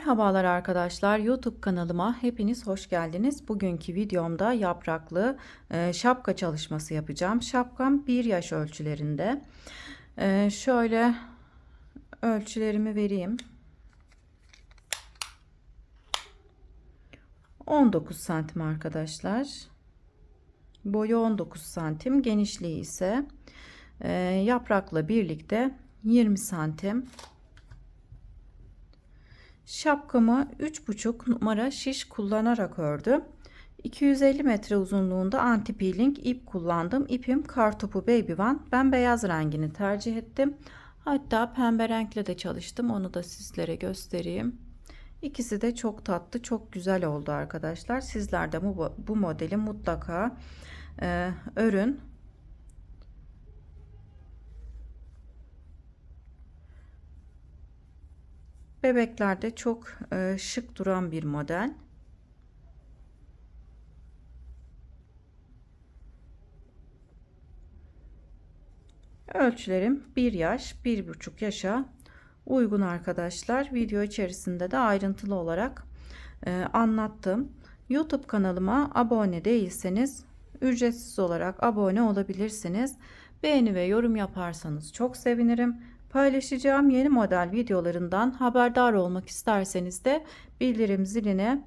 Merhabalar arkadaşlar, YouTube kanalıma hepiniz hoş geldiniz. Bugünkü videomda yapraklı şapka çalışması yapacağım. Şapkam 1 yaş ölçülerinde. Şöyle ölçülerimi vereyim. 19 santim arkadaşlar. Boyu 19 santim, genişliği ise yaprakla birlikte 20 santim. Şapkamı 3,5 numara şiş kullanarak ördüm. 250 metre uzunluğunda anti peeling ip kullandım. İpim Kartopu Baby One. Ben beyaz rengini tercih ettim. Hatta pembe renkle de çalıştım. Onu da sizlere göstereyim. İkisi de çok tatlı, çok güzel oldu arkadaşlar. Sizler de bu modeli mutlaka örün. Bebeklerde çok şık duran bir model. Ölçülerim 1 yaş, 1,5 yaşa uygun arkadaşlar. Video içerisinde de ayrıntılı olarak anlattım. YouTube kanalıma abone değilseniz ücretsiz olarak abone olabilirsiniz. Beğeni ve yorum yaparsanız çok sevinirim. Paylaşacağım yeni model videolarından haberdar olmak isterseniz de bildirim zilini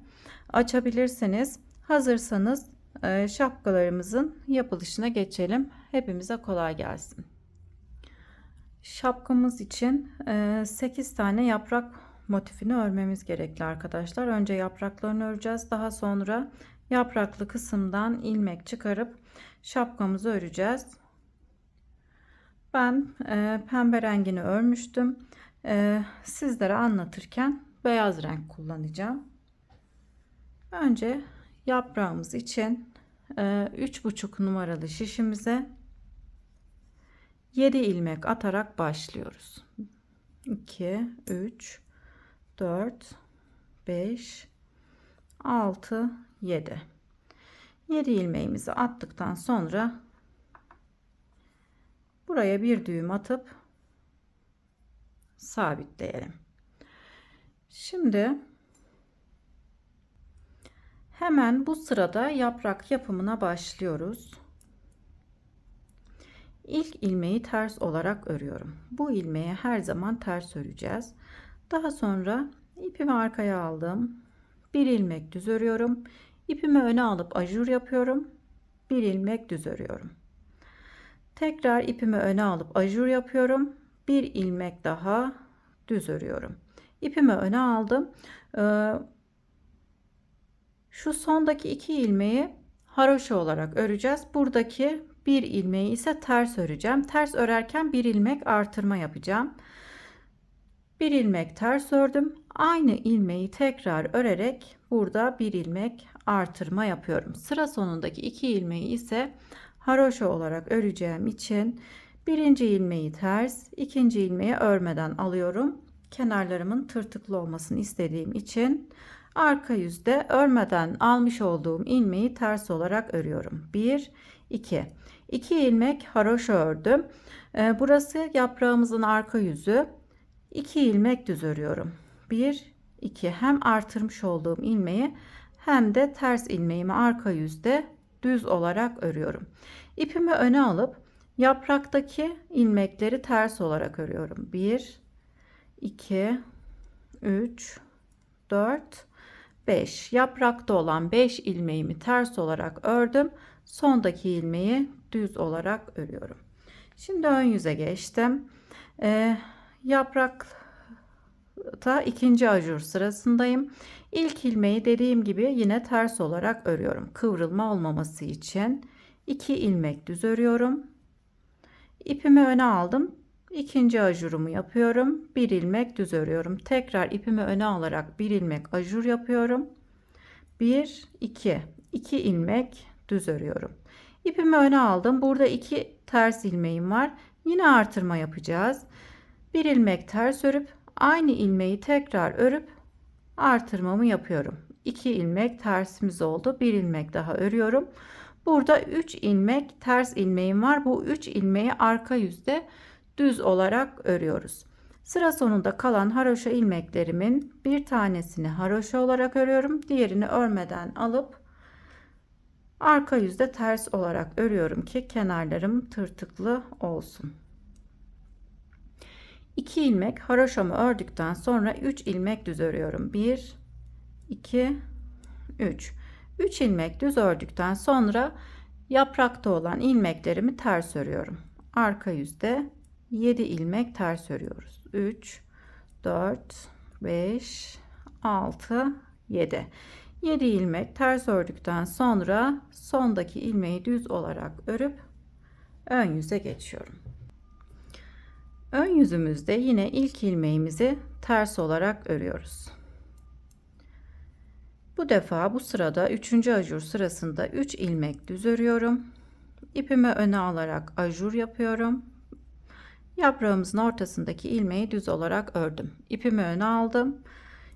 açabilirsiniz. Hazırsanız şapkalarımızın yapılışına geçelim. Hepimize kolay gelsin. Şapkamız için 8 tane yaprak motifini örmemiz gerekli arkadaşlar. Önce yapraklarını öreceğiz. Daha sonra yapraklı kısımdan ilmek çıkarıp şapkamızı öreceğiz. Ben pembe rengini örmüştüm. Sizlere anlatırken beyaz renk kullanacağım. Önce yaprağımız için 3,5 numaralı şişimize 7 ilmek atarak başlıyoruz. 2, 3, 4, 5, 6, 7. 7 ilmeğimizi attıktan sonra buraya bir düğüm atıp sabitleyelim. Şimdi hemen bu sırada yaprak yapımına başlıyoruz. İlk ilmeği ters olarak örüyorum. Bu ilmeği her zaman ters öreceğiz. Daha sonra ipimi arkaya aldım. Bir ilmek düz örüyorum. İpimi öne alıp ajur yapıyorum. Bir ilmek düz örüyorum. Tekrar ipimi öne alıp ajur yapıyorum. Bir ilmek daha düz örüyorum. İpimi öne aldım. Şu sondaki 2 ilmeği haroşa olarak öreceğiz. Buradaki bir ilmeği ise ters öreceğim. Ters örerken bir ilmek artırma yapacağım. Bir ilmek ters ördüm. Aynı ilmeği tekrar örerek burada bir ilmek artırma yapıyorum. Sıra sonundaki 2 ilmeği ise haroşa olarak öreceğim için birinci ilmeği ters, ikinci ilmeği örmeden alıyorum. Kenarlarımın tırtıklı olmasını istediğim için arka yüzde örmeden almış olduğum ilmeği ters olarak örüyorum. 1, 2. 2 ilmek haroşa ördüm. Burası yaprağımızın arka yüzü. 2 ilmek düz örüyorum. 1, 2. Hem artırmış olduğum ilmeği hem de ters ilmeğimi arka yüzde düz olarak örüyorum. İpimi öne alıp yapraktaki ilmekleri ters olarak örüyorum. 1, 2, 3, 4, 5. Yaprakta olan 5 ilmeğimi ters olarak ördüm. Sondaki ilmeği düz olarak örüyorum. Şimdi ön yüze geçtim. Yaprakta ikinci ajur sırasındayım. İlk ilmeği dediğim gibi yine ters olarak örüyorum. Kıvrılma olmaması için 2 ilmek düz örüyorum. İpimi öne aldım. İkinci ajurumu yapıyorum. Bir ilmek düz örüyorum. Tekrar ipimi öne alarak bir ilmek ajur yapıyorum. 1, 2. 2 ilmek düz örüyorum. İpimi öne aldım. Burada 2 ters ilmeğim var. Yine artırma yapacağız. Bir ilmek ters örüp aynı ilmeği tekrar örüp artırmamı yapıyorum. 2 ilmek tersimiz oldu. Bir ilmek daha örüyorum. Burada 3 ilmek ters ilmeğim var. Bu 3 ilmeği arka yüzde düz olarak örüyoruz. Sıra sonunda kalan haroşa ilmeklerimin bir tanesini haroşa olarak örüyorum. Diğerini örmeden alıp arka yüzde ters olarak örüyorum ki kenarlarım tırtıklı olsun. 2 ilmek haroşamı ördükten sonra 3 ilmek düz örüyorum. 1 2 3 3 ilmek düz ördükten sonra yaprakta olan ilmeklerimi ters örüyorum. Arka yüzde 7 ilmek ters örüyoruz. 3 4 5 6 7 7 ilmek ters ördükten sonra sondaki ilmeği düz olarak örüp ön yüze geçiyorum. Ön yüzümüzde yine ilk ilmeğimizi ters olarak örüyoruz. Bu defa bu sırada 3. ajur sırasında 3 ilmek düz örüyorum. İpimi öne alarak ajur yapıyorum. Yaprağımızın ortasındaki ilmeği düz olarak ördüm. İpimi öne aldım.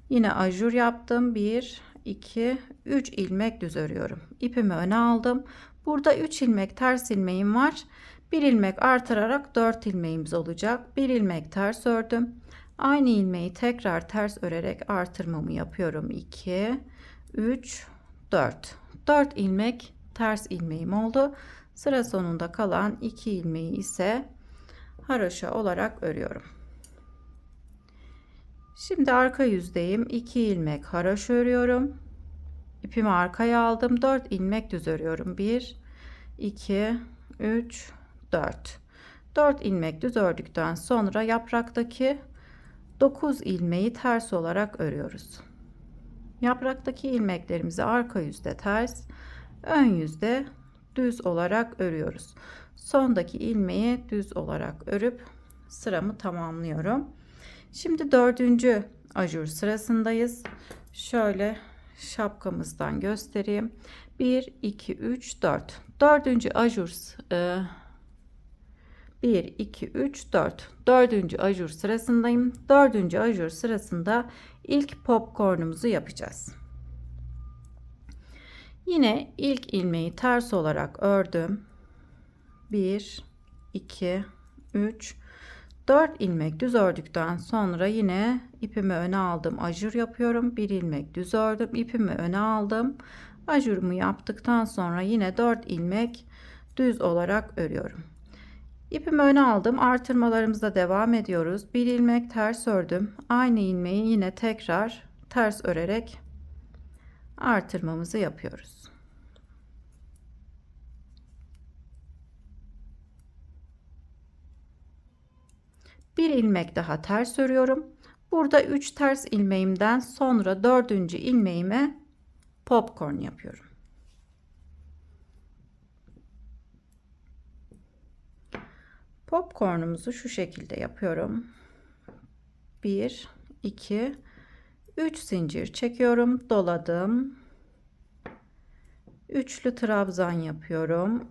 Yine ajur yaptım. 1 2 3 ilmek düz örüyorum. İpimi öne aldım. Burada 3 ilmek ters ilmeğim var. 1 ilmek artırarak 4 ilmeğimiz olacak. 1 ilmek ters ördüm. Aynı ilmeği tekrar ters örerek artırmamı yapıyorum. 2 3 4 4 ilmek ters ilmeğim oldu. Sıra sonunda kalan 2 ilmeği ise haroşa olarak örüyorum. Şimdi arka yüzdeyim. 2 ilmek haroşa örüyorum. İpimi arkaya aldım. 4 ilmek düz örüyorum. 1 2 3 4 4 ilmek düz ördükten sonra yapraktaki 9 ilmeği ters olarak örüyoruz. Yapraktaki ilmeklerimizi arka yüzde ters, ön yüzde düz olarak örüyoruz. Sondaki ilmeği düz olarak örüp sıramı tamamlıyorum. Şimdi 4. ajur sırasındayız. Şöyle şapkamızdan göstereyim. 1 2 3 4 4. ajur 1 2 3 4 4. ajur sırasındayım. 4. ajur sırasında ilk popcornumuzu yapacağız. Yine ilk ilmeği ters olarak ördüm. 1 2 3 4 ilmek düz ördükten sonra yine ipimi öne aldım, ajur yapıyorum. 1 ilmek düz ördüm, ipimi öne aldım, ajurumu yaptıktan sonra yine 4 ilmek düz olarak örüyorum. İpimi öne aldım, artırmalarımıza devam ediyoruz. 1 ilmek ters ördüm, aynı ilmeği yine tekrar ters örerek artırmamızı yapıyoruz. Bir ilmek daha ters örüyorum. Burada 3 ters ilmeğimden sonra 4. ilmeğime popcorn yapıyorum. Popcornumuzu şu şekilde yapıyorum. 1 2 3 zincir çekiyorum, doladım. Üçlü trabzan yapıyorum.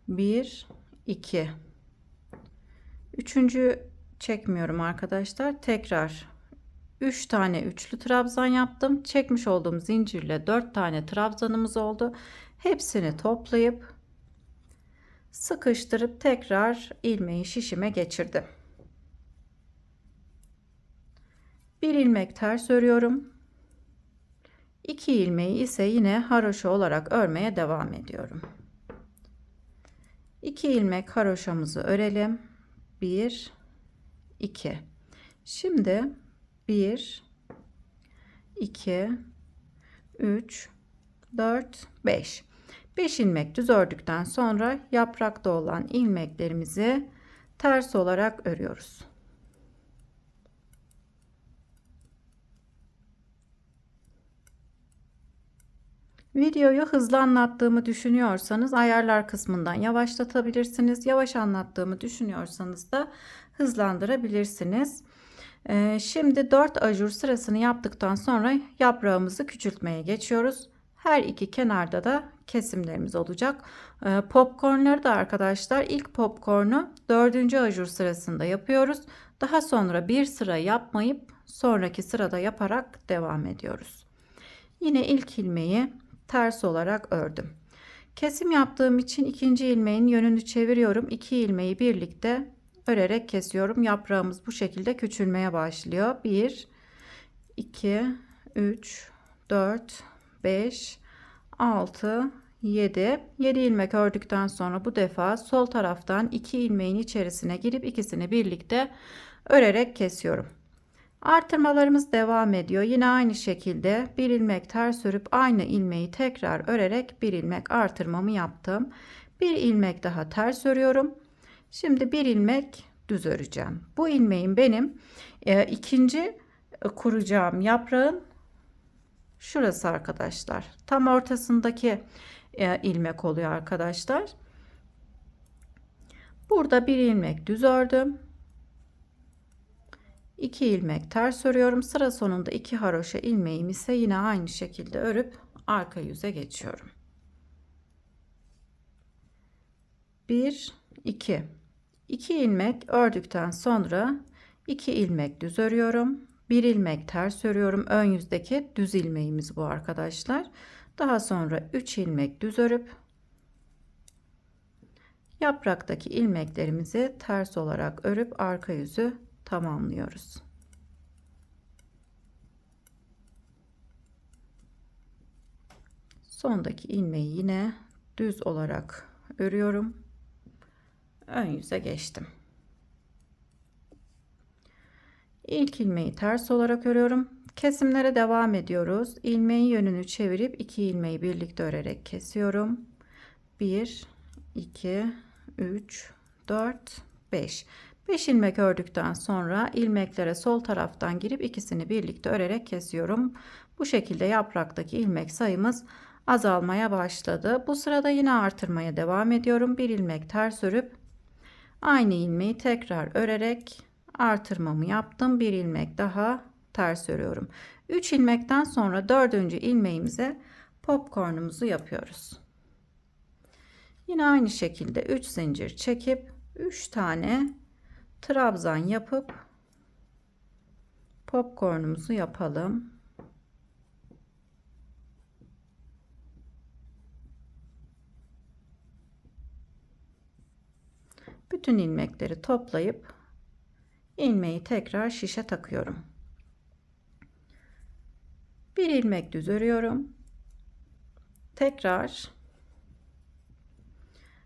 1 2 Üçüncü çekmiyorum arkadaşlar. Tekrar 3 tane üçlü trabzan yaptım. Çekmiş olduğum zincirle 4 tane trabzanımız oldu. Hepsini toplayıp sıkıştırıp tekrar ilmeği şişime geçirdim. Bir ilmek ters örüyorum. 2 ilmeği ise yine haroşa olarak örmeye devam ediyorum. 2 ilmek haroşamızı örelim. 1 2 Şimdi 1 2 3 4 5 5 ilmek düz ördükten sonra yaprakta olan ilmeklerimizi ters olarak örüyoruz. Videoyu hızlı anlattığımı düşünüyorsanız ayarlar kısmından yavaşlatabilirsiniz. Yavaş anlattığımı düşünüyorsanız da hızlandırabilirsiniz. Şimdi 4 ajur sırasını yaptıktan sonra yaprağımızı küçültmeye geçiyoruz. Her iki kenarda da kesimlerimiz olacak. Popcornları da arkadaşlar ilk popcornu 4. ajur sırasında yapıyoruz. Daha sonra bir sıra yapmayıp sonraki sırada yaparak devam ediyoruz. Yine ilk ilmeği ters olarak ördüm. Kesim yaptığım için ikinci ilmeğin yönünü çeviriyorum. 2 ilmeği birlikte örerek kesiyorum. Yaprağımız bu şekilde küçülmeye başlıyor. 1 2 3 4 5 6 7 ilmek ördükten sonra bu defa sol taraftan 2 ilmeğin içerisine girip ikisini birlikte örerek kesiyorum. Artırmalarımız devam ediyor. Yine aynı şekilde bir ilmek ters örüp aynı ilmeği tekrar örerek bir ilmek artırmamı yaptım. Bir ilmek daha ters örüyorum. Şimdi bir ilmek düz öreceğim. Bu ilmeğin benim ikinci kuracağım yaprağın şurası arkadaşlar. Tam ortasındaki ilmek oluyor arkadaşlar. Burada bir ilmek düz ördüm. 2 ilmek ters örüyorum. Sıra sonunda 2 haroşa ilmeğimi ise yine aynı şekilde örüp arka yüze geçiyorum. 1 2 2 ilmek ördükten sonra 2 ilmek düz örüyorum. 1 ilmek ters örüyorum. Ön yüzdeki düz ilmeğimiz bu arkadaşlar. Daha sonra 3 ilmek düz örüp yapraktaki ilmeklerimizi ters olarak örüp arka yüzü tamamlıyoruz. Sondaki ilmeği yine düz olarak örüyorum. Ön yüze geçtim. İlk ilmeği ters olarak örüyorum. Kesimlere devam ediyoruz. İlmeğin yönünü çevirip 2 ilmeği birlikte örerek kesiyorum. 1 2 3 4 5 5 ilmek ördükten sonra ilmeklere sol taraftan girip ikisini birlikte örerek kesiyorum. Bu şekilde yapraktaki ilmek sayımız azalmaya başladı. Bu sırada yine artırmaya devam ediyorum. Bir ilmek ters örüp aynı ilmeği tekrar örerek artırmamı yaptım. Bir ilmek daha ters örüyorum. 3 ilmekten sonra 4. ilmeğimize popcornumuzu yapıyoruz. Yine aynı şekilde 3 zincir çekip 3 tane trabzan yapıp popcornumuzu yapalım. Bütün ilmekleri toplayıp ilmeği tekrar şişe takıyorum. Bir ilmek düz örüyorum. Tekrar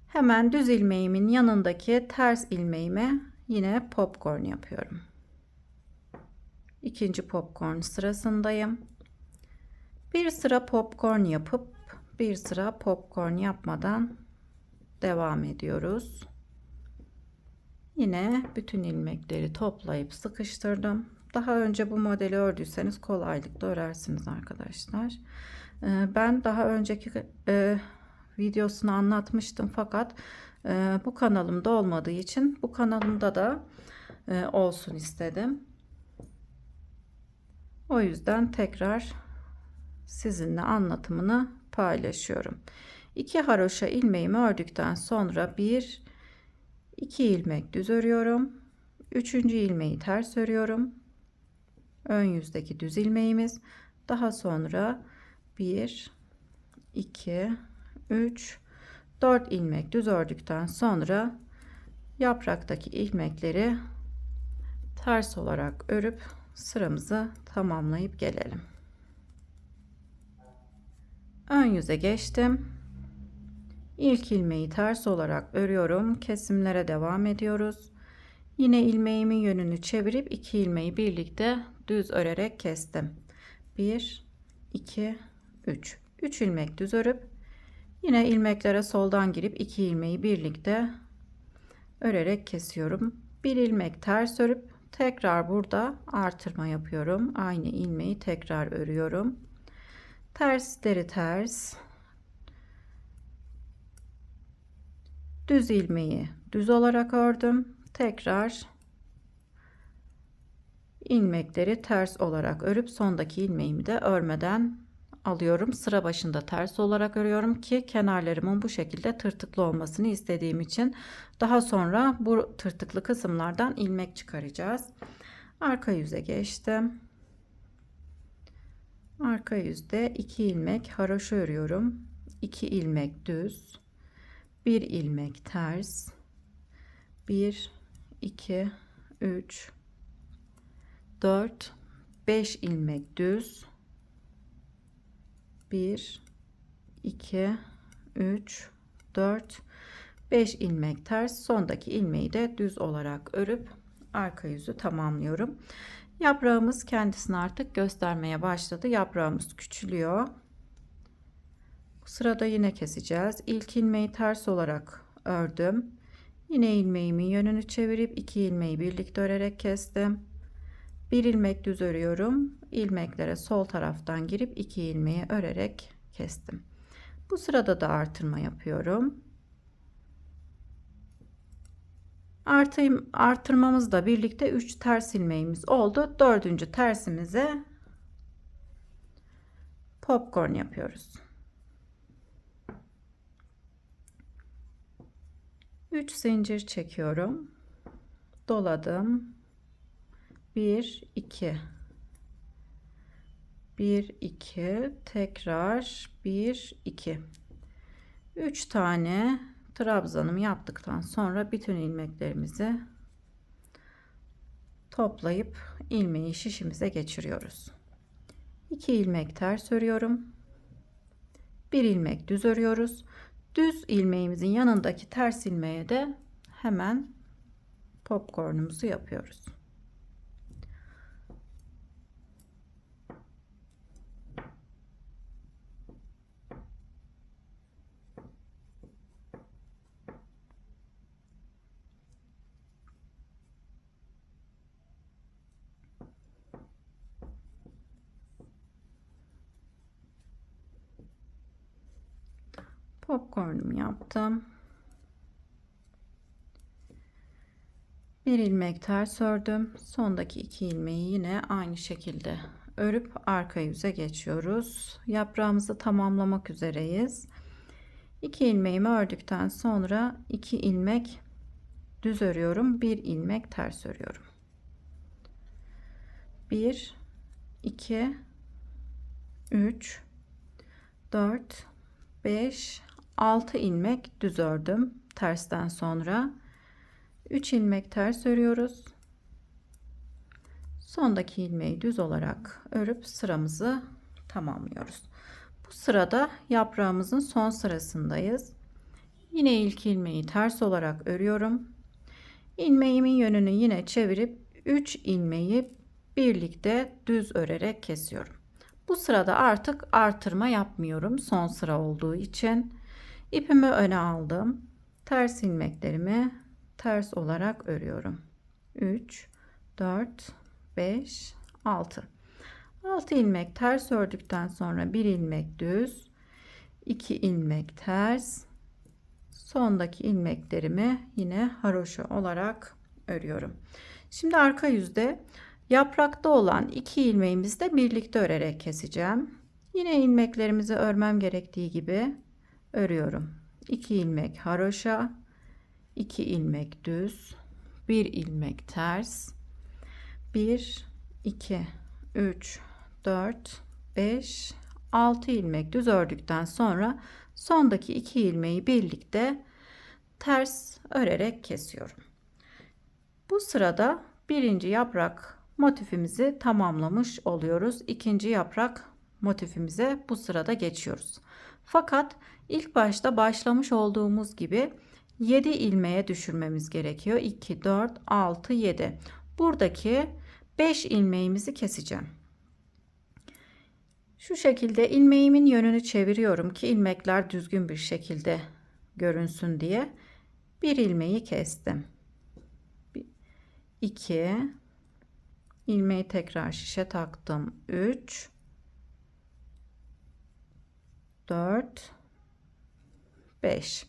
hemen düz ilmeğimin yanındaki ters ilmeğime yine popcorn yapıyorum. İkinci popcorn sırasındayım. Bir sıra popcorn yapıp bir sıra popcorn yapmadan devam ediyoruz. Yine bütün ilmekleri toplayıp sıkıştırdım. Daha önce bu modeli ördüyseniz kolaylıkla örersiniz arkadaşlar. Ben daha önceki videosunu anlatmıştım fakat bu kanalımda olmadığı için bu kanalımda da olsun istedim. O yüzden tekrar sizinle anlatımını paylaşıyorum. 2 haroşa ilmeğimi ördükten sonra 1 2 ilmek düz örüyorum. 3. ilmeği ters örüyorum. Ön yüzdeki düz ilmeğimiz. Daha sonra 1 2 3 4 ilmek düz ördükten sonra yapraktaki ilmekleri ters olarak örüp sıramızı tamamlayıp gelelim. Ön yüze geçtim. İlk ilmeği ters olarak örüyorum. Kesimlere devam ediyoruz. Yine ilmeğimin yönünü çevirip 2 ilmeği birlikte düz örerek kestim. 1 2 3 3 ilmek düz örüp yine ilmeklere soldan girip 2 ilmeği birlikte örerek kesiyorum. Bir ilmek ters örüp tekrar burada artırma yapıyorum. Aynı ilmeği tekrar örüyorum. Tersleri ters, düz ilmeği düz olarak ördüm. Tekrar ilmekleri ters olarak örüp sondaki ilmeğimi de örmeden alıyorum. Sıra başında ters olarak örüyorum ki kenarlarımın bu şekilde tırtıklı olmasını istediğim için. Daha sonra bu tırtıklı kısımlardan ilmek çıkaracağız. Arka yüze geçtim. Arka yüzde 2 ilmek haroşa örüyorum. 2 ilmek düz, 1 ilmek ters, 1 2, 3, 4, 5 ilmek düz. 1, 2, 3, 4, 5 ilmek ters. Sondaki ilmeği de düz olarak örüp arka yüzü tamamlıyorum. Yaprağımız kendisini artık göstermeye başladı. Yaprağımız küçülüyor. Bu sırada yine keseceğiz. İlk ilmeği ters olarak ördüm. Yine ilmeğimin yönünü çevirip 2 ilmeği birlikte örerek kestim. 1 ilmek düz örüyorum. İlmeklere sol taraftan girip 2 ilmeği örerek kestim. Bu sırada da artırma yapıyorum. Artırmamızla birlikte 3 ters ilmeğimiz oldu. 4. tersimize popcorn yapıyoruz. 3 zincir çekiyorum. Doladım. 1, 2. 1, 2. Tekrar 1, 2. 3 tane trabzanımı yaptıktan sonra bütün ilmeklerimizi toplayıp ilmeği şişimize geçiriyoruz. 2 ilmek ters örüyorum. 1 ilmek düz örüyoruz. Düz ilmeğimizin yanındaki ters ilmeğe de hemen popcornumuzu yapıyoruz. Popcornumu yaptım. 1 ilmek ters ördüm. Sondaki 2 ilmeği yine aynı şekilde örüp arka yüze geçiyoruz. Yaprağımızı tamamlamak üzereyiz. 2 ilmeğimi ördükten sonra 2 ilmek düz örüyorum. 1 ilmek ters örüyorum. 1, 2, 3, 4, 5, 6 ilmek düz ördüm. Tersten sonra 3 ilmek ters örüyoruz. Sondaki ilmeği düz olarak örüp sıramızı tamamlıyoruz. Bu sırada yaprağımızın son sırasındayız. Yine ilk ilmeği ters olarak örüyorum. İlmeğimin yönünü yine çevirip 3 ilmeği birlikte düz örerek kesiyorum. Bu sırada artık artırma yapmıyorum. Son sıra olduğu için ipimi öne aldım. Ters ilmeklerimi ters olarak örüyorum. 3, 4, 5, 6. 6 ilmek ters ördükten sonra 1 ilmek düz, 2 ilmek ters, sondaki ilmeklerimi yine haroşa olarak örüyorum. Şimdi arka yüzde yaprakta olan 2 ilmeğimizi de birlikte örerek keseceğim. Yine ilmeklerimizi örmem gerektiği gibi örüyorum. 2 ilmek haroşa, 2 ilmek düz, 1 ilmek ters, 1, 2, 3, 4, 5, 6 ilmek düz ördükten sonra sondaki 2 ilmeği birlikte ters örerek kesiyorum. Bu sırada birinci yaprak motifimizi tamamlamış oluyoruz. İkinci yaprak motifimize bu sırada geçiyoruz. Fakat ilk başta başlamış olduğumuz gibi 7 ilmeğe düşürmemiz gerekiyor. 2, 4, 6, 7. Buradaki 5 ilmeğimizi keseceğim. Şu şekilde ilmeğimin yönünü çeviriyorum ki ilmekler düzgün bir şekilde görünsün diye. Bir ilmeği kestim. 2 ilmeği tekrar şişe taktım. 3 4 5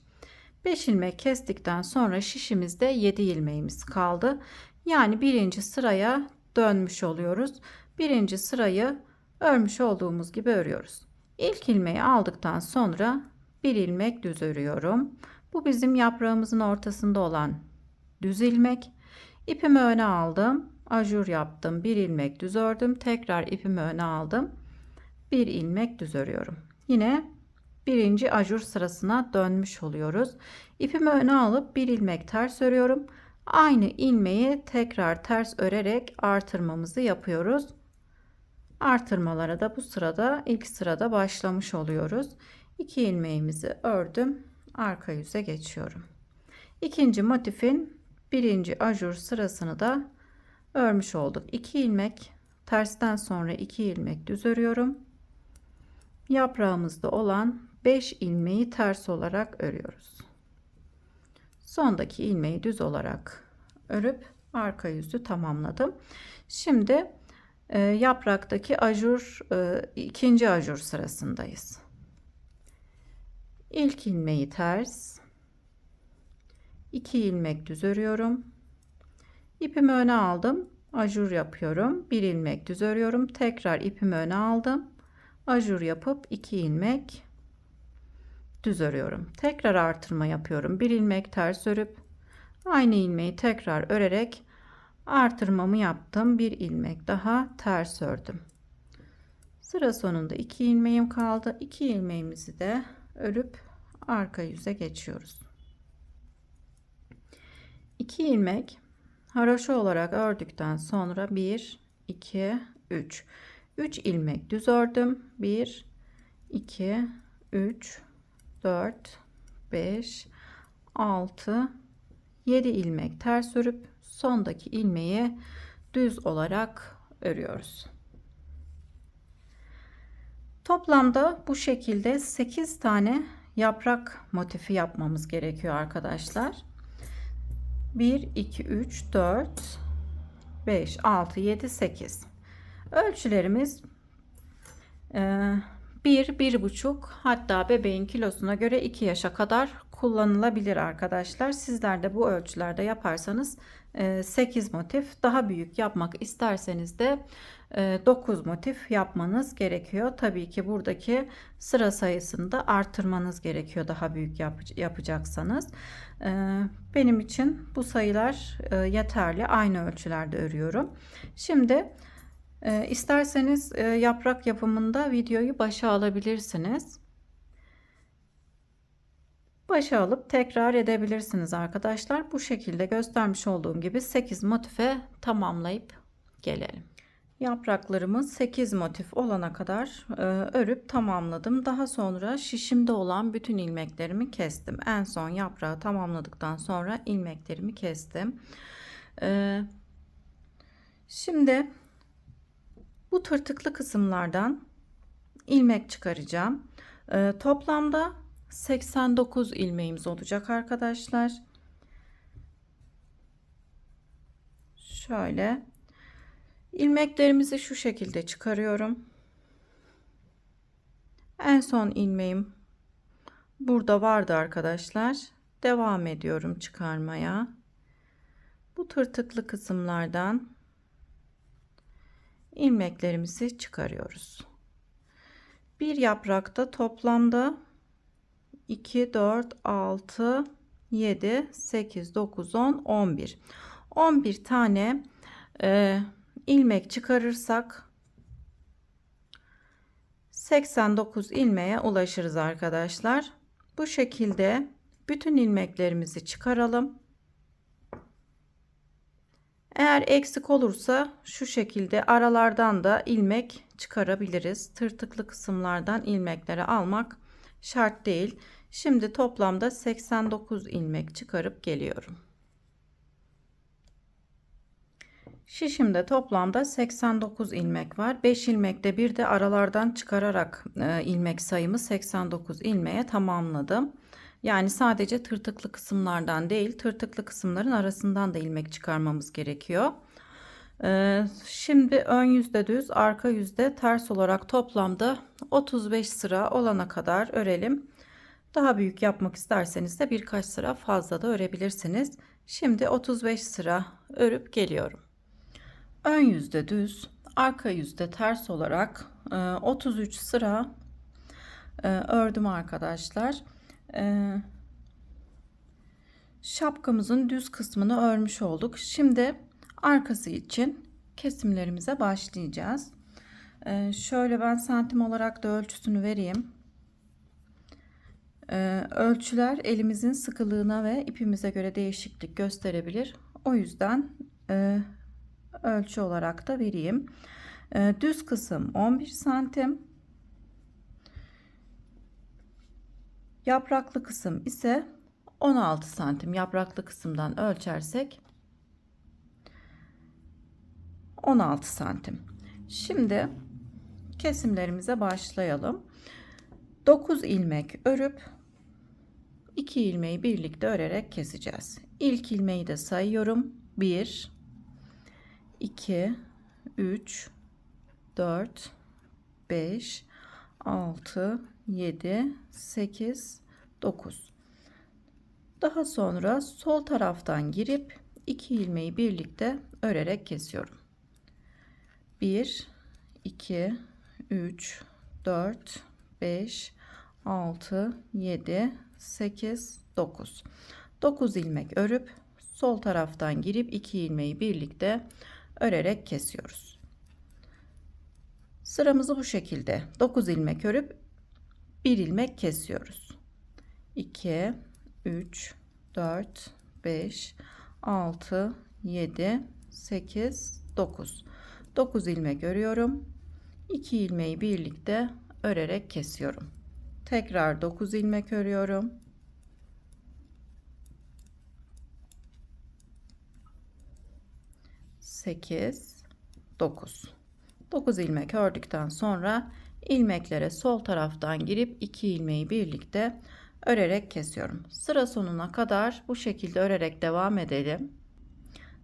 5 ilmek kestikten sonra şişimizde 7 ilmeğimiz kaldı. Yani birinci sıraya dönmüş oluyoruz. Birinci sırayı örmüş olduğumuz gibi örüyoruz. İlk ilmeği aldıktan sonra bir ilmek düz örüyorum. Bu bizim yaprağımızın ortasında olan düz ilmek. İpimi öne aldım. Ajur yaptım. Bir ilmek düz ördüm. Tekrar ipimi öne aldım. Bir ilmek düz örüyorum. Yine birinci ajur sırasına dönmüş oluyoruz. İpimi öne alıp bir ilmek ters örüyorum. Aynı ilmeği tekrar ters örerek artırmamızı yapıyoruz. Artırmalara da bu sırada ilk sırada başlamış oluyoruz. 2 ilmeğimizi ördüm. Arka yüze geçiyorum. İkinci motifin birinci ajur sırasını da örmüş olduk. 2 ilmek tersten sonra 2 ilmek düz örüyorum. Yaprağımızda olan 5 ilmeği ters olarak örüyoruz. Sondaki ilmeği düz olarak örüp arka yüzü tamamladım. Şimdi yapraktaki ajur ikinci ajur sırasındayız. İlk ilmeği ters, 2 ilmek düz örüyorum. İpimi öne aldım, ajur yapıyorum. 1 ilmek düz örüyorum. Tekrar ipimi öne aldım. Ajur yapıp 2 ilmek düz örüyorum. Tekrar artırma yapıyorum. 1 ilmek ters örüp aynı ilmeği tekrar örerek artırmamı yaptım. 1 ilmek daha ters ördüm. Sıra sonunda 2 ilmeğim kaldı. 2 ilmeğimizi de örüp arka yüze geçiyoruz. 2 ilmek haroşa olarak ördükten sonra 1 2 3 ilmek düz ördüm. 1 2 3 4 5 6 7 ilmek ters örüp sondaki ilmeği düz olarak örüyoruz. Toplamda bu şekilde 8 tane yaprak motifi yapmamız gerekiyor arkadaşlar. 1 2 3 4 5 6 7 8. Ölçülerimiz 1-1,5, hatta bebeğin kilosuna göre 2 yaşa kadar kullanılabilir arkadaşlar. Sizler de bu ölçülerde yaparsanız 8 motif, daha büyük yapmak isterseniz de 9 motif yapmanız gerekiyor. Tabii ki buradaki sıra sayısını da artırmanız gerekiyor daha büyük yapacaksanız. Benim için bu sayılar yeterli. Aynı ölçülerde örüyorum. Şimdi İsterseniz yaprak yapımında videoyu başa alabilirsiniz. Başa alıp tekrar edebilirsiniz arkadaşlar. Bu şekilde göstermiş olduğum gibi 8 motife tamamlayıp gelelim. Yapraklarımız 8 motif olana kadar örüp tamamladım. Daha sonra şişimde olan bütün ilmeklerimi kestim. En son yaprağı tamamladıktan sonra ilmeklerimi kestim. Şimdi bu tırtıklı kısımlardan ilmek çıkaracağım. Toplamda 89 ilmeğimiz olacak arkadaşlar. Şöyle ilmeklerimizi şu şekilde çıkarıyorum. En son ilmeğim burada vardı arkadaşlar. Devam ediyorum çıkarmaya. Bu tırtıklı kısımlardan ilmeklerimizi çıkarıyoruz. Bir yaprakta toplamda 2 4 6 7 8 9 10 11 11 tane ilmek çıkarırsak 89 ilmeğe ulaşırız arkadaşlar. Bu şekilde bütün ilmeklerimizi çıkaralım. Eğer eksik olursa şu şekilde aralardan da ilmek çıkarabiliriz. Tırtıklı kısımlardan ilmekleri almak şart değil. Şimdi toplamda 89 ilmek çıkarıp geliyorum. Şişimde toplamda 89 ilmek var. 5 ilmekte bir de aralardan çıkararak ilmek sayımı 89 ilmeğe tamamladım. Yani sadece tırtıklı kısımlardan değil, tırtıklı kısımların arasından da ilmek çıkarmamız gerekiyor. Şimdi ön yüzde düz, arka yüzde ters olarak toplamda 35 sıra olana kadar örelim. Daha büyük yapmak isterseniz de birkaç sıra fazla da örebilirsiniz. Şimdi 35 sıra örüp geliyorum. Ön yüzde düz, arka yüzde ters olarak 33 sıra ördüm arkadaşlar. Şapkamızın düz kısmını örmüş olduk. Şimdi arkası için kesimlerimize başlayacağız. Şöyle ben santim olarak da ölçüsünü vereyim. Ölçüler elimizin sıkılığına ve ipimize göre değişiklik gösterebilir. O yüzden ölçü olarak da vereyim. Düz kısım 11 santim. Yapraklı kısım ise 16 santim. Yapraklı kısımdan ölçersek 16 santim. Şimdi kesimlerimize başlayalım. 9 ilmek örüp 2 ilmeği birlikte örerek keseceğiz. İlk ilmeği de sayıyorum. 1 2 3 4 5 6 7 8 9. Daha sonra sol taraftan girip 2 ilmeği birlikte örerek kesiyorum. 1 2 3 4 5 6 7 8 9. 9 ilmek örüp sol taraftan girip 2 ilmeği birlikte örerek kesiyoruz. Sıramızı bu şekilde 9 ilmek örüp 1 ilmek kesiyoruz. 2 3 4 5 6 7 8 9. 9 ilmek örüyorum. 2 ilmeği birlikte örerek kesiyorum. Tekrar 9 ilmek örüyorum. Sekiz, 9. 9 ilmek ördükten sonra ilmeklere sol taraftan girip 2 ilmeği birlikte örerek kesiyorum. Sıra sonuna kadar bu şekilde örerek devam edelim.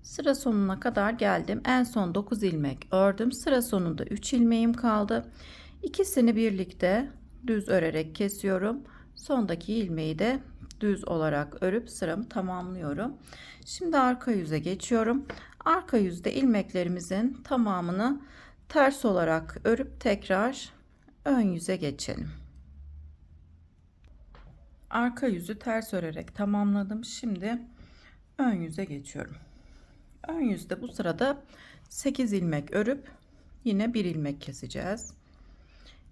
Sıra sonuna kadar geldim. En son 9 ilmek ördüm. Sıra sonunda 3 ilmeğim kaldı. İkisini birlikte düz örerek kesiyorum. Sondaki ilmeği de düz olarak örüp sıramı tamamlıyorum. Şimdi arka yüze geçiyorum. Arka yüzde ilmeklerimizin tamamını ters olarak örüp tekrar ön yüze geçelim. Arka yüzü ters örerek tamamladım. Şimdi ön yüze geçiyorum. Ön yüzde bu sırada 8 ilmek örüp yine 1 ilmek keseceğiz.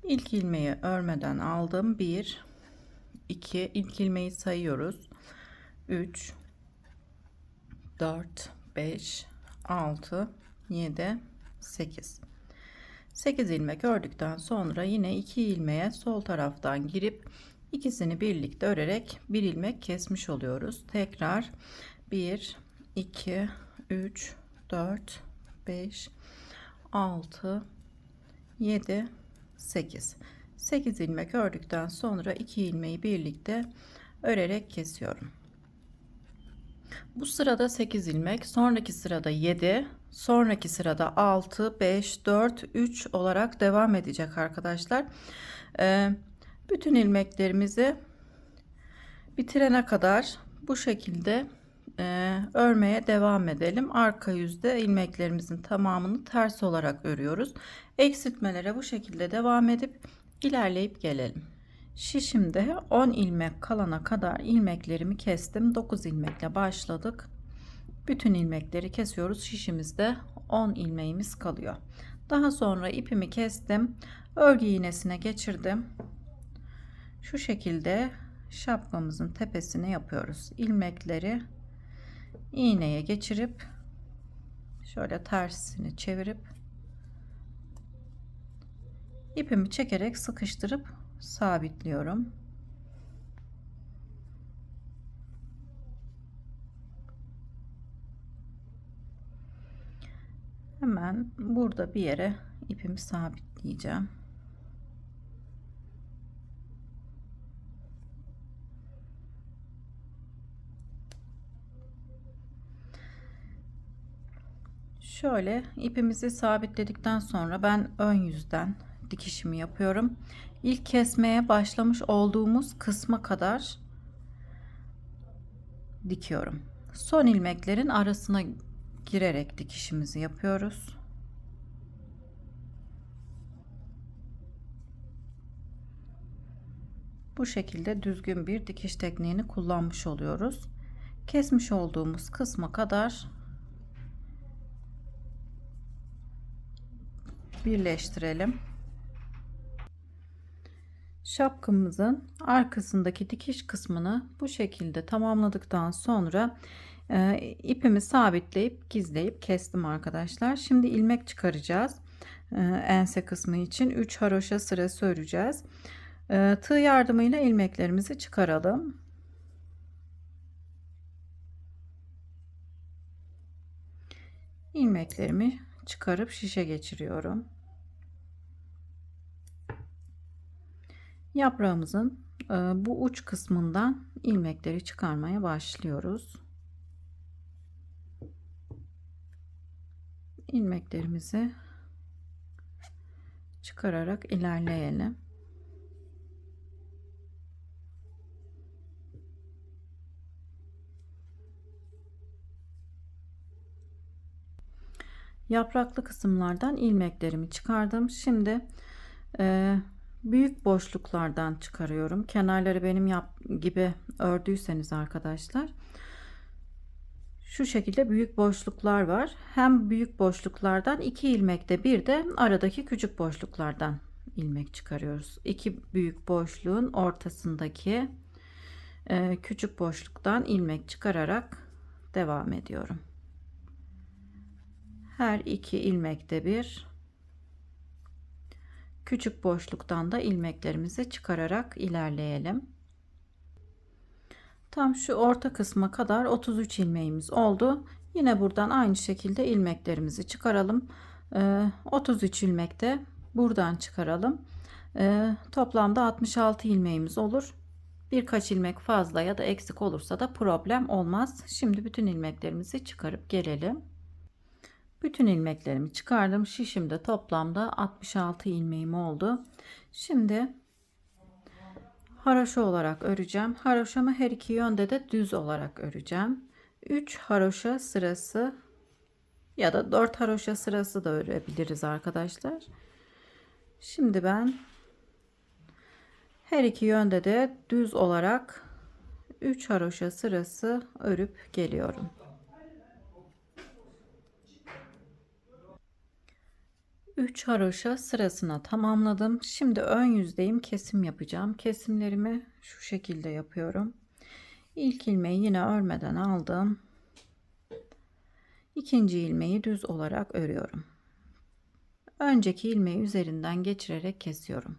İlk ilmeği örmeden aldım. 1 2 ilk ilmeği sayıyoruz. 3 4 5 6 7 8. 8 ilmek ördükten sonra yine 2 ilmeğe sol taraftan girip ikisini birlikte örerek 1 ilmek kesmiş oluyoruz. Tekrar 1 2 3 4 5 6 7 8. 8 ilmek ördükten sonra 2 ilmeği birlikte örerek kesiyorum. Bu sırada 8 ilmek, sonraki sırada 7, sonraki sırada 6 5 4 3 olarak devam edecek arkadaşlar. Bütün ilmeklerimizi bitirene kadar bu şekilde örmeye devam edelim. Arka yüzde ilmeklerimizin tamamını ters olarak örüyoruz. Eksiltmelere bu şekilde devam edip ilerleyip gelelim. Şişimde 10 ilmek kalana kadar ilmeklerimi kestim. 9 ilmekle başladık. Bütün ilmekleri kesiyoruz. Şişimizde 10 ilmeğimiz kalıyor. Daha sonra ipimi kestim. Örgü iğnesine geçirdim. Şu şekilde şapkamızın tepesine yapıyoruz. İlmekleri iğneye geçirip şöyle tersini çevirip ipimi çekerek sıkıştırıp sabitliyorum. Hemen burada bir yere ipimi sabitleyeceğim. Şöyle ipimizi sabitledikten sonra ben ön yüzden dikişimi yapıyorum. İlk kesmeye başlamış olduğumuz kısma kadar dikiyorum. Son ilmeklerin arasına girerek dikişimizi yapıyoruz. Bu şekilde düzgün bir dikiş tekniğini kullanmış oluyoruz. Kesmiş olduğumuz kısma kadar birleştirelim. Şapkamızın arkasındaki dikiş kısmını bu şekilde tamamladıktan sonra İpimi sabitleyip gizleyip kestim arkadaşlar. Şimdi ilmek çıkaracağız. Ense kısmı için 3 haroşa sırası öreceğiz. Tığ yardımıyla ilmeklerimizi çıkaralım. İlmeklerimi çıkarıp şişe geçiriyorum. Yaprağımızın bu uç kısmından ilmekleri çıkarmaya başlıyoruz. İlmeklerimizi çıkararak ilerleyelim. Yapraklı kısımlardan ilmeklerimi çıkardım. Şimdi büyük boşluklardan çıkarıyorum. Kenarları benim gibi ördüyseniz arkadaşlar, şu şekilde büyük boşluklar var. Hem büyük boşluklardan 2 ilmekte bir de aradaki küçük boşluklardan ilmek çıkarıyoruz. 2 büyük boşluğun ortasındaki küçük boşluktan ilmek çıkararak devam ediyorum. Her 2 ilmekte bir küçük boşluktan da ilmeklerimizi çıkararak ilerleyelim. Tam şu orta kısma kadar 33 ilmeğimiz oldu. Yine buradan aynı şekilde ilmeklerimizi çıkaralım. 33 ilmek de buradan çıkaralım. Toplamda 66 ilmeğimiz olur. Birkaç ilmek fazla ya da eksik olursa da problem olmaz. Şimdi bütün ilmeklerimizi çıkarıp gelelim. Bütün ilmeklerimi çıkardım. Şişimde toplamda 66 ilmeğim oldu. Şimdi haroşa olarak öreceğim. Haroşamı her iki yönde de düz olarak öreceğim. 3 haroşa sırası ya da 4 haroşa sırası da örebiliriz arkadaşlar. Şimdi ben her iki yönde de düz olarak 3 haroşa sırası örüp geliyorum. Üç haroşa sırasına tamamladım. Şimdi ön yüzdeyim, kesim yapacağım. Kesimlerimi şu şekilde yapıyorum. İlk ilmeği yine örmeden aldım. İkinci ilmeği düz olarak örüyorum. Önceki ilmeği üzerinden geçirerek kesiyorum.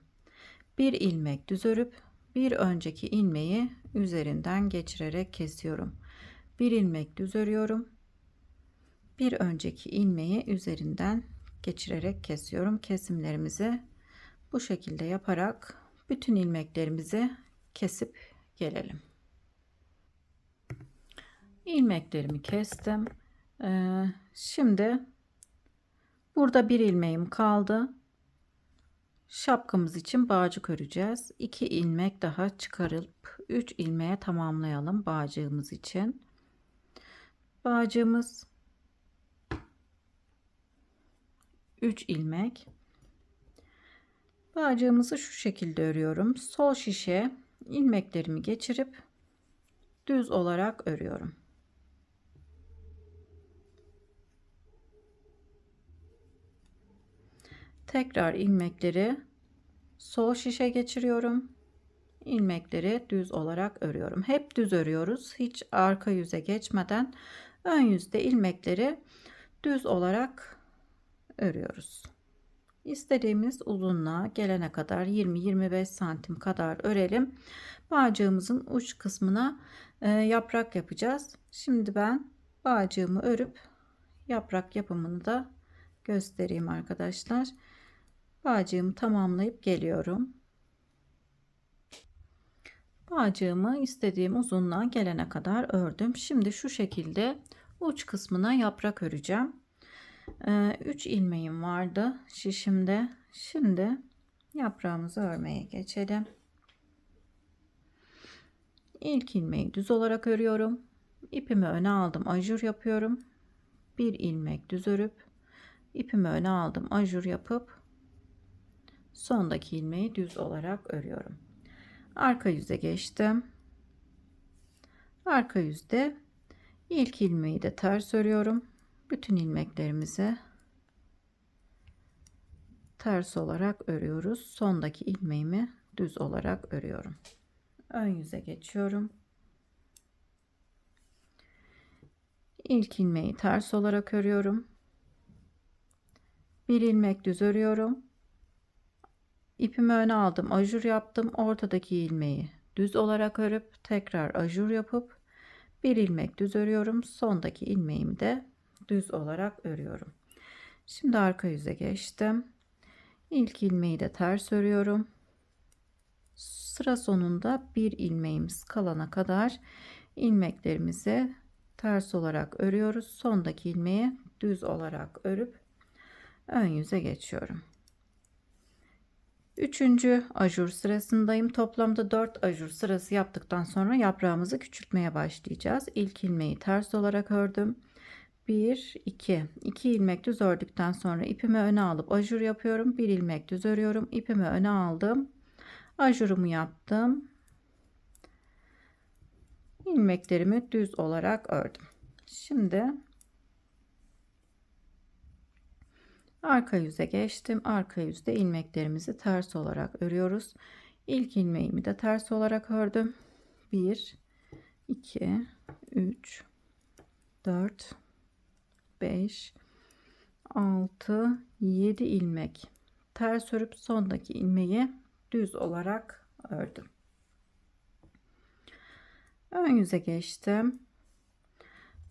Bir ilmek düz örüp bir önceki ilmeği üzerinden geçirerek kesiyorum. Bir ilmek düz örüyorum. Bir önceki ilmeği üzerinden geçirerek kesiyorum. Kesimlerimizi bu şekilde yaparak bütün ilmeklerimizi kesip gelelim. İlmeklerimi kestim. Şimdi burada bir ilmeğim kaldı. Şapkamız için bağcık öreceğiz. 2 ilmek daha çıkarıp 3 ilmeğe tamamlayalım bağcığımız için. Bağcığımız 3 ilmek. Bağcığımızı şu şekilde örüyorum. Sol şişe ilmeklerimi geçirip düz olarak örüyorum. Tekrar ilmekleri sol şişe geçiriyorum. İlmekleri düz olarak örüyorum. Hep düz örüyoruz. Hiç arka yüze geçmeden ön yüzde ilmekleri düz olarak örüyoruz. İstediğimiz uzunluğa gelene kadar 20-25 santim kadar örelim. Bağcığımızın uç kısmına yaprak yapacağız. Şimdi ben bağcığımı örüp yaprak yapımını da göstereyim arkadaşlar. Bağcığımı tamamlayıp geliyorum. Bağcığımı istediğim uzunluğa gelene kadar ördüm. Şimdi şu şekilde uç kısmına yaprak öreceğim. 3 ilmeğim vardı şişimde. Şimdi yaprağımızı örmeye geçelim. İlk ilmeği düz olarak örüyorum. İpimi öne aldım, ajur yapıyorum. Bir ilmek düz örüp ipimi öne aldım, ajur yapıp sondaki ilmeği düz olarak örüyorum. Arka yüze geçtim. Arka yüzde ilk ilmeği de ters örüyorum. Bütün ilmeklerimizi ters olarak örüyoruz. Sondaki ilmeğimi düz olarak örüyorum. Ön yüze geçiyorum. İlk ilmeği ters olarak örüyorum. Bir ilmek düz örüyorum. İpimi öne aldım, ajur yaptım. Ortadaki ilmeği düz olarak örüp tekrar ajur yapıp bir ilmek düz örüyorum. Sondaki ilmeğimi de düz olarak örüyorum. Şimdi arka yüze geçtim. İlk ilmeği de ters örüyorum. Sıra sonunda bir ilmeğimiz kalana kadar ilmeklerimizi ters olarak örüyoruz. Sondaki ilmeği düz olarak örüp ön yüze geçiyorum. Üçüncü ajur sırasındayım. Toplamda 4 ajur sırası yaptıktan sonra yaprağımızı küçültmeye başlayacağız. İlk ilmeği ters olarak ördüm. 1 2 ilmek düz ördükten sonra ipimi öne alıp ajur yapıyorum. Bir ilmek düz örüyorum. İpimi öne aldım. Ajurumu yaptım. İlmeklerimi düz olarak ördüm. Şimdi arka yüze geçtim. Arka yüzde ilmeklerimizi ters olarak örüyoruz. İlk ilmeğimi de ters olarak ördüm. 1 2 3 4 5 6 7 ilmek ters örüp sondaki ilmeği düz olarak ördüm. Ön yüze geçtim.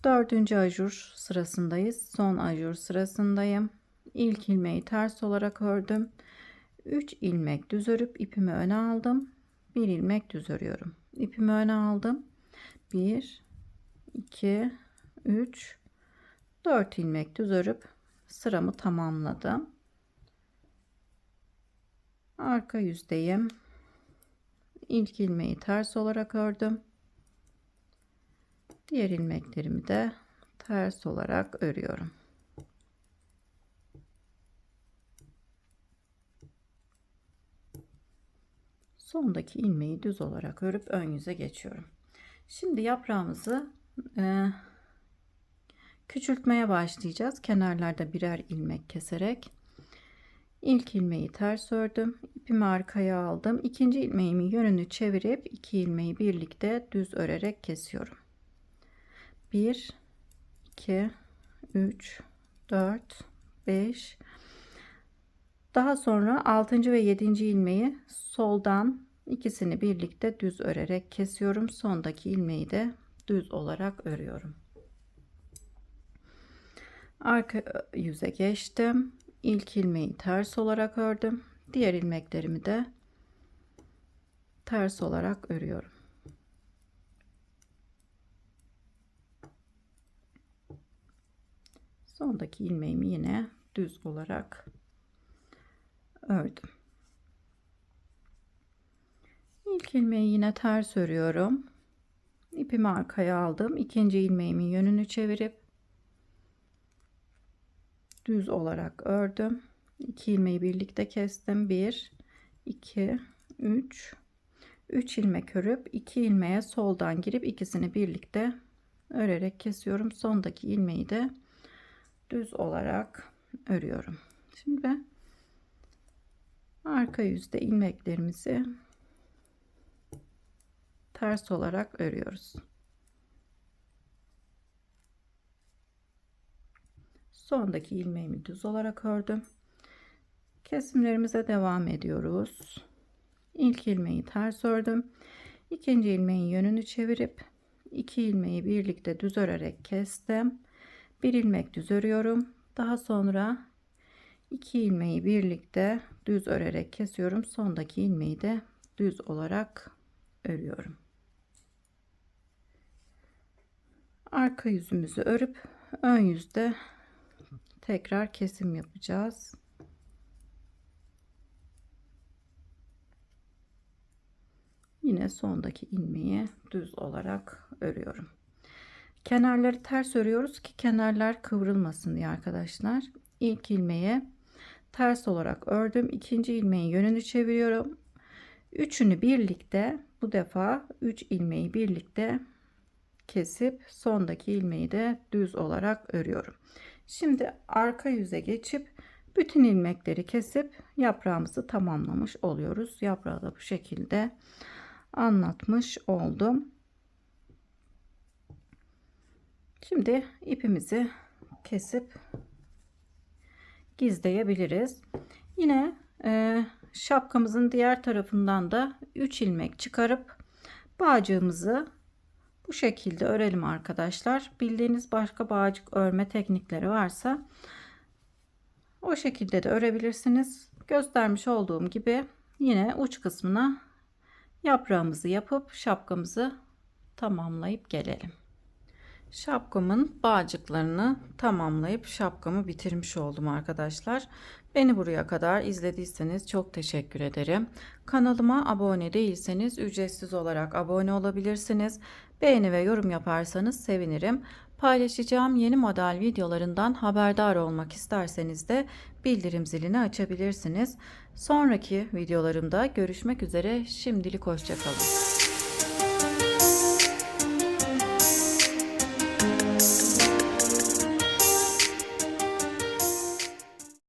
Dördüncü ajur sırasındayız. Son ajur sırasındayım. İlk ilmeği ters olarak ördüm. 3 ilmek düz örüp ipimi öne aldım. Bir ilmek düz örüyorum. İpimi öne aldım. 1 2 3 4 ilmek düz örüp sıramı tamamladım. Arka yüzdeyim. İlk ilmeği ters olarak ördüm. Diğer ilmeklerimi de ters olarak örüyorum. Sondaki ilmeği düz olarak örüp ön yüze geçiyorum. Şimdi yaprağımızı küçültmeye başlayacağız. Kenarlarda birer ilmek keserek. İlk ilmeği ters ördüm. İpimi arkaya aldım. İkinci ilmeğimin yönünü çevirip iki ilmeği birlikte düz örerek kesiyorum. 1 2 3 4 5. Daha sonra 6. ve 7. ilmeği soldan ikisini birlikte düz örerek kesiyorum. Sondaki ilmeği de düz olarak örüyorum. Arka yüze geçtim. İlk ilmeği ters olarak ördüm. Diğer ilmeklerimi de ters olarak örüyorum. Sondaki ilmeğimi yine düz olarak ördüm. İlk ilmeği yine ters örüyorum. İpimi arkaya aldım. İkinci ilmeğimin yönünü çevirip düz olarak ördüm. 2 ilmeği birlikte kestim. 1 2 3 ilmek örüp 2 ilmeğe soldan girip ikisini birlikte örerek kesiyorum. Sondaki ilmeği de düz olarak örüyorum. Şimdi arka yüzde ilmeklerimizi ters olarak örüyoruz. Sondaki ilmeğimi düz olarak ördüm. Kesimlerimize devam ediyoruz. İlk ilmeği ters ördüm. İkinci ilmeğin yönünü çevirip 2 ilmeği birlikte düz örerek kestim. Bir ilmek düz örüyorum. Daha sonra 2 ilmeği birlikte düz örerek kesiyorum. Sondaki ilmeği de düz olarak örüyorum. Arka yüzümüzü örüp ön yüzde tekrar kesim yapacağız. Yine sondaki ilmeği düz olarak örüyorum. Kenarları ters örüyoruz ki kenarlar kıvrılmasın diye arkadaşlar. İlk ilmeği ters olarak ördüm. İkinci ilmeğin yönünü çeviriyorum. Üçünü birlikte, bu defa 3 ilmeği birlikte kesip sondaki ilmeği de düz olarak örüyorum. Şimdi arka yüze geçip bütün ilmekleri kesip yaprağımızı tamamlamış oluyoruz. Yaprağı da bu şekilde anlatmış oldum. Şimdi ipimizi kesip gizleyebiliriz. Yine şapkamızın diğer tarafından da 3 ilmek çıkarıp bağcığımızı bu şekilde örelim arkadaşlar. Bildiğiniz başka bağcık örme teknikleri varsa o şekilde de örebilirsiniz. Göstermiş olduğum gibi yine uç kısmına yaprağımızı yapıp şapkamızı tamamlayıp gelelim. Şapkamın bağcıklarını tamamlayıp şapkamı bitirmiş oldum arkadaşlar. Beni buraya kadar izlediyseniz çok teşekkür ederim. Kanalıma abone değilseniz ücretsiz olarak abone olabilirsiniz. Beğeni ve yorum yaparsanız sevinirim. Paylaşacağım yeni model videolarından haberdar olmak isterseniz de bildirim zilini açabilirsiniz. Sonraki videolarımda görüşmek üzere. Şimdilik hoşça kalın.